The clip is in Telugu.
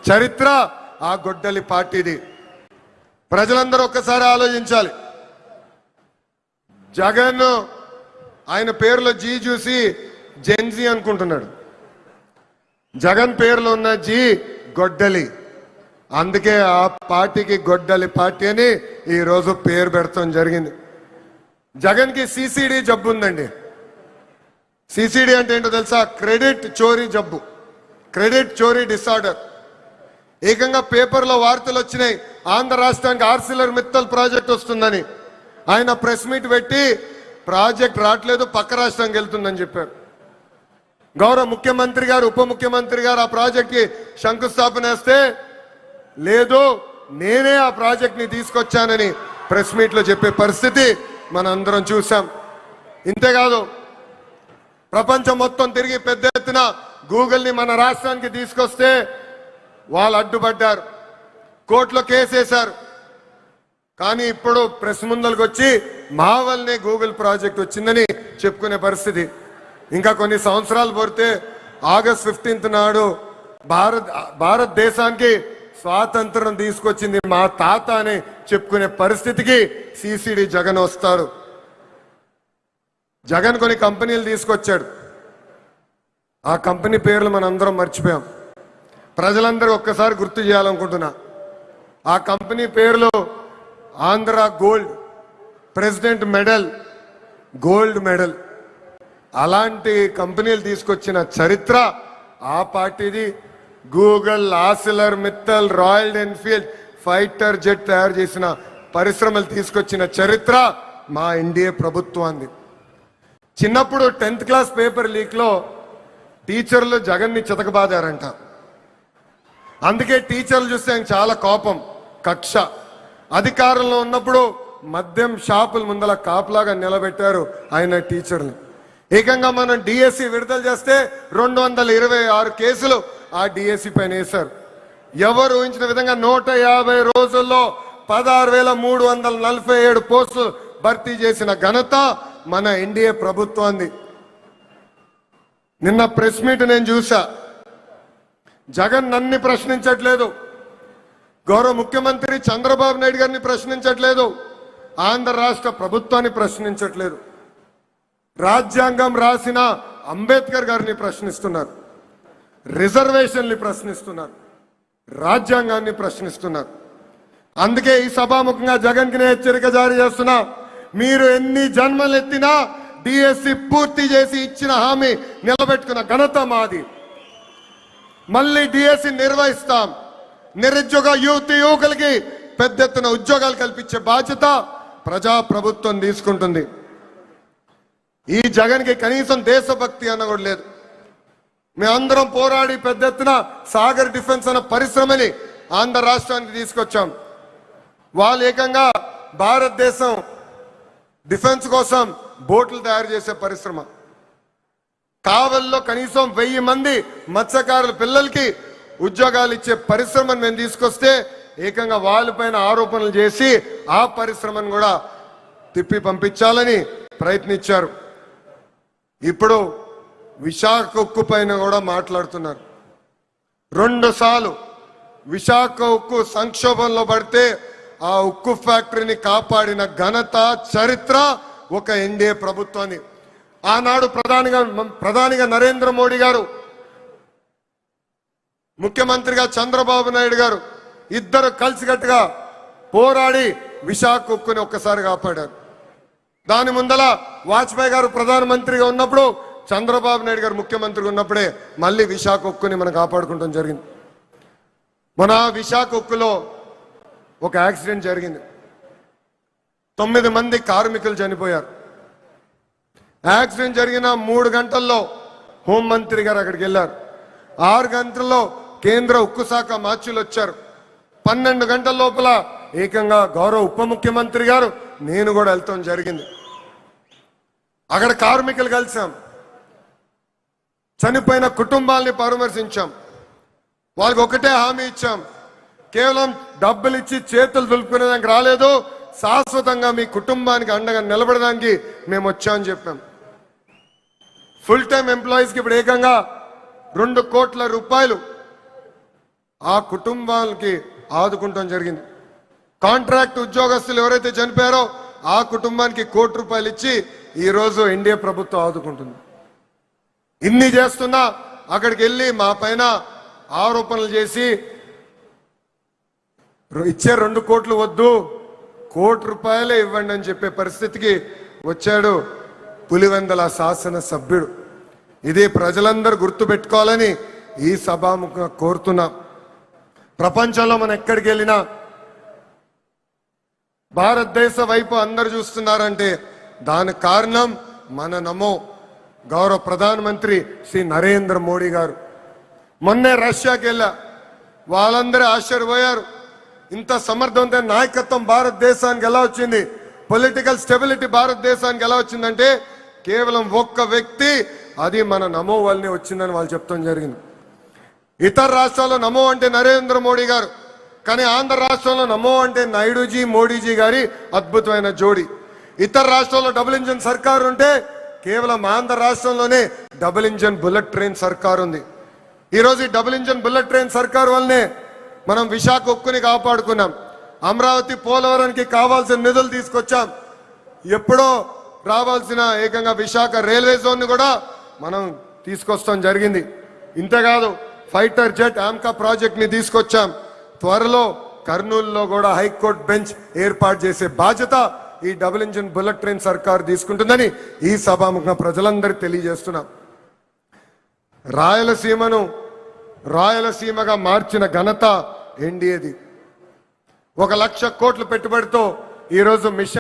చరిత్ర ఆ గొడ్డలి పార్టీది. ప్రజలందరూ ఒక్కసారి ఆలోచించాలి. జగన్ ఆయన పేరులో జీ చూసి జెన్జీ అనుకుంటున్నాడు. జగన్ పేరులో ఉన్న జీ గొడ్డలి, అందుకే ఆ పార్టీకి గొడ్డలి పార్టీ అని ఈరోజు పేరు పెడతాం జరిగింది. జగన్కి సిసిడి జబ్బు ఉందండి. సిసిడి అంటే ఏంటో తెలుసా? క్రెడిట్ చోరీ జబ్బు, క్రెడిట్ చోరీ డిసార్డర్. ఏకంగా పేపర్లో వార్తలు వచ్చినాయి, ఆంధ్ర రాష్ట్రానికి ఆర్సిలర్ మిత్తల్ ప్రాజెక్ట్ వస్తుందని. ఆయన ప్రెస్ మీట్ పెట్టి ప్రాజెక్ట్ రావట్లేదు, పక్క రాష్ట్రానికి వెళ్తుందని చెప్పారు. గౌరవ ముఖ్యమంత్రి గారు, ఉప ముఖ్యమంత్రి గారు ఆ ప్రాజెక్ట్కి శంకుస్థాపన వేస్తే లేదు నేనే ఆ ప్రాజెక్ట్ని తీసుకొచ్చానని ప్రెస్ మీట్లో చెప్పే పరిస్థితి మనందరం చూసాం. ఇంతేకాదు, ప్రపంచం మొత్తం తిరిగి పెద్ద ఎత్తున గూగుల్ని మన రాష్ట్రానికి తీసుకొస్తే వాళ్ళు అడ్డుపడ్డారు, కోర్టులో కేసేశారు. కానీ ఇప్పుడు ప్రెస్ ముందరికి వచ్చి మా వల్లనే గూగుల్ ప్రాజెక్ట్ వచ్చిందని చెప్పుకునే పరిస్థితి. ఇంకా కొన్ని సంవత్సరాలు పోతే ఆగస్ట్ 15 నాడు భారతదేశానికి స్వాతంత్రం తీసుకొచ్చింది మా తాత అని చెప్పుకునే పరిస్థితికి సిసిడి జగన్ వస్తారు. జగన్ కొన్ని కంపెనీలు తీసుకొచ్చాడు. ఆ కంపెనీ పేర్లు మనందరం మర్చిపోయాం. ప్రజలందరూ ఒక్కసారి గుర్తు చేయాలనుకుంటున్నా. ఆ కంపెనీ పేర్లు Andhra gold, president medal, gold medal. అలాంటి కంపెనీలు తీసుకొచ్చిన చరిత్ర ఆ పార్టీది. Google, Arcelor Mittal, royal Enfield fighter jet తయారు చేసిన పరిశ్రమలు తీసుకొచ్చిన చరిత్ర మా ఎన్డీఏ ప్రభుత్వాన్ని. చిన్నప్పుడు 10th క్లాస్ పేపర్ లీక్లో టీచర్లు జగన్ని చితకబాదారంట. అందుకే టీచర్లు చూస్తే ఆయన చాలా కోపం, కక్ష. అధికారంలో ఉన్నప్పుడు మద్యం షాపుల ముందల కాపులాగా నిలబెట్టారు ఆయన టీచర్లు. ఏకంగా మనం డిఎస్సి విడుదల చేస్తే 226 కేసులు ఆ డిఎస్సి పైన వేశారు. ఎవరు ఊహించిన విధంగా 150 రోజుల్లో 16,347 పోస్టులు భర్తీ చేసిన ఘనత మన ఎన్డీఏ ప్రభుత్వాన్ని. నిన్న ప్రెస్ మీట్ నేను చూసా. జగన్ నన్ను ప్రశ్నించట్లేదు, గౌరవ ముఖ్యమంత్రి చంద్రబాబు నాయుడు గారిని ప్రశ్నించట్లేదు, ఆంధ్ర రాష్ట్ర ప్రభుత్వాన్ని ప్రశ్నించట్లేదు. రాజ్యాంగం రాసిన అంబేద్కర్ గారిని ప్రశ్నిస్తున్నారు, రిజర్వేషన్లు ప్రశ్నిస్తున్నారు, రాజ్యాంగాన్ని ప్రశ్నిస్తున్నారు. అందుకే ఈ సభాముఖంగా జగన్కి నేను హెచ్చరిక జారీ చేస్తున్నా. మీరు ఎన్ని జన్మలు ఎత్తినా డిఎస్సి పూర్తి చేసి ఇచ్చిన హామీ నిలబెట్టుకున్న ఘనత మాది. మళ్ళీ డిఎస్సి నిర్వహిస్తాం. నిరుద్యోగ యువకులకి పెద్ద ఎత్తున ఉద్యోగాలు కల్పించే బాధ్యత ప్రజాప్రభుత్వం తీసుకుంటుంది. ఈ జగన్కి కనీసం దేశభక్తి అన్న కూడా లేదు. మేమందరం పోరాడి పెద్ద ఎత్తున సాగర్ డిఫెన్స్ అన్న పరిశ్రమని ఆంధ్ర రాష్ట్రానికి తీసుకొచ్చాం. వాళ్ళు ఏకంగా భారతదేశం డిఫెన్స్ కోసం బోట్లు తయారు చేసే పరిశ్రమ. కావల్లో కనీసం 1000 మంది మత్స్యకారుల పిల్లలకి ఉద్యోగాలు ఇచ్చే పరిశ్రమను మేము తీసుకొస్తే ఏకంగా వాళ్ళపైన ఆరోపణలు చేసి ఆ పరిశ్రమను కూడా తిప్పి పంపించాలని ప్రయత్నించారు. ఇప్పుడు విశాఖ ఉక్కు పైన కూడా మాట్లాడుతున్నారు. 2 సార్లు విశాఖ ఉక్కు సంక్షోభంలో పడితే ఆ ఉక్కు ఫ్యాక్టరీని కాపాడిన ఘనత, చరిత్ర ఒక ఎన్డీఏ ప్రభుత్వాన్ని. ఆనాడు ప్రధానిగా నరేంద్ర మోడీ గారు, ముఖ్యమంత్రిగా చంద్రబాబు నాయుడు గారు ఇద్దరు కలిసికట్టుగా పోరాడి విశాఖ ఉక్కుని ఒక్కసారి కాపాడారు. దాని ముందల వాజ్పేయి గారు ప్రధానమంత్రిగా ఉన్నప్పుడు, చంద్రబాబు నాయుడు గారు ముఖ్యమంత్రిగా ఉన్నప్పుడే మళ్ళీ విశాఖ ఉక్కుని మనం కాపాడుకుంటాం జరిగింది. మన విశాఖ ఉక్కులో ఒక యాక్సిడెంట్ జరిగింది. 9 మంది కార్మికులు చనిపోయారు. యాక్సిడెంట్ జరిగిన 3 గంటల్లో హోంమంత్రి గారు అక్కడికి వెళ్ళారు. 6 గంటల్లో కేంద్ర ఉక్కు శాఖ మార్చులు వచ్చారు. 12 గంటల లోపల ఏకంగా గౌరవ ఉప ముఖ్యమంత్రి గారు, నేను కూడా వెళ్తాం జరిగింది. అక్కడ కార్మికులు కలిసాం, చనిపోయిన కుటుంబాలని పరామర్శించాం. వాళ్ళకి ఒకటే హామీ ఇచ్చాం, కేవలం డబ్బులు ఇచ్చి చేతులు దులుపుకునేదానికి రాలేదు, శాశ్వతంగా మీ కుటుంబానికి అండగా నిలబడడానికి మేము వచ్చామని చెప్పాం. ఫుల్ టైం ఎంప్లాయీస్కి ఇప్పుడు ఏకంగా 2 కోట్ల రూపాయలు ఆ కుటుంబాలకి ఆదుకుంటాం జరిగింది. కాంట్రాక్ట్ ఉద్యోగస్తులు ఎవరైతే చనిపోయారో ఆ కుటుంబానికి ₹1,00,00,000 ఇచ్చి ఈరోజు ఎన్డీఏ ప్రభుత్వం ఆదుకుంటుంది. ఇన్ని చేస్తున్నా అక్కడికి వెళ్ళి మా పైన ఆరోపణలు చేసి ఇచ్చే 2 కోట్లు వద్దు, ₹1,00,00,000 ఇవ్వండి అని చెప్పే పరిస్థితికి వచ్చాడు పులివెందల శాసనసభ్యుడు. ఇది ప్రజలందరూ గుర్తుపెట్టుకోవాలని ఈ సభాముఖంగా కోరుతున్నాం. ప్రపంచంలో మనం ఎక్కడికి వెళ్ళినా భారతదేశ వైపు అందరు చూస్తున్నారంటే దానికి కారణం మన నమో గౌరవ ప్రధానమంత్రి శ్రీ నరేంద్ర మోడీ గారు. మొన్నే రష్యాకి వెళ్ళా, వాళ్ళందరూ ఆశ్చర్యపోయారు. ఇంత సమర్థవంతమైన నాయకత్వం భారతదేశానికి ఎలా వచ్చింది, పొలిటికల్ స్టెబిలిటీ భారతదేశానికి ఎలా వచ్చిందంటే కేవలం ఒక్క వ్యక్తి, అది మన నమో వల్లనే వచ్చిందని వాళ్ళు చెప్తాం జరిగింది. ఇతర రాష్ట్రాల్లో నమో అంటే నరేంద్ర మోడీ గారు, కానీ ఆంధ్ర రాష్ట్రంలో నమో అంటే నాయుడుజీ మోడీజీ గారి అద్భుతమైన జోడి. ఇతర రాష్ట్రాల్లో డబుల్ ఇంజన్ సర్కారు ఉంటే కేవలం ఆంధ్ర రాష్ట్రంలోనే డబుల్ ఇంజన్ బుల్లెట్ ట్రైన్ సర్కారు ఉంది. ఈరోజు ఈ డబుల్ ఇంజన్ బుల్లెట్ ట్రైన్ సర్కారు వల్లనే మనం విశాఖ ఉక్కుని కాపాడుకున్నాం. అమరావతి పోలవరానికి కావాల్సిన నిధులు తీసుకొచ్చాం. ఎప్పుడో రావాల్సిన ఏకంగా విశాఖ రైల్వే జోన్ కూడా మనం తీసుకొస్తాం జరిగింది. ఇంతేకాదు ఫైటర్ జెట్ ఆమ్కా ప్రాజెక్ట్ ని తీసుకొచ్చాం. త్వరలో కర్నూలులో కూడా హైకోర్టు బెంచ్ ఏర్పాటు చేసే బాధ్యత ఈ డబుల్ ఇంజిన్ బుల్లెట్ ట్రైన్ సర్కార్ తీసుకుంటుందని ఈ సభాముఖంగా ప్రజలందరికీ తెలియజేస్తున్నాం. రాయలసీమను రాయలసీమగా మార్చిన ఘనత ఎన్డీఏది. 1,00,000 కోట్ల పెట్టుబడితో ఈరోజు మిషన్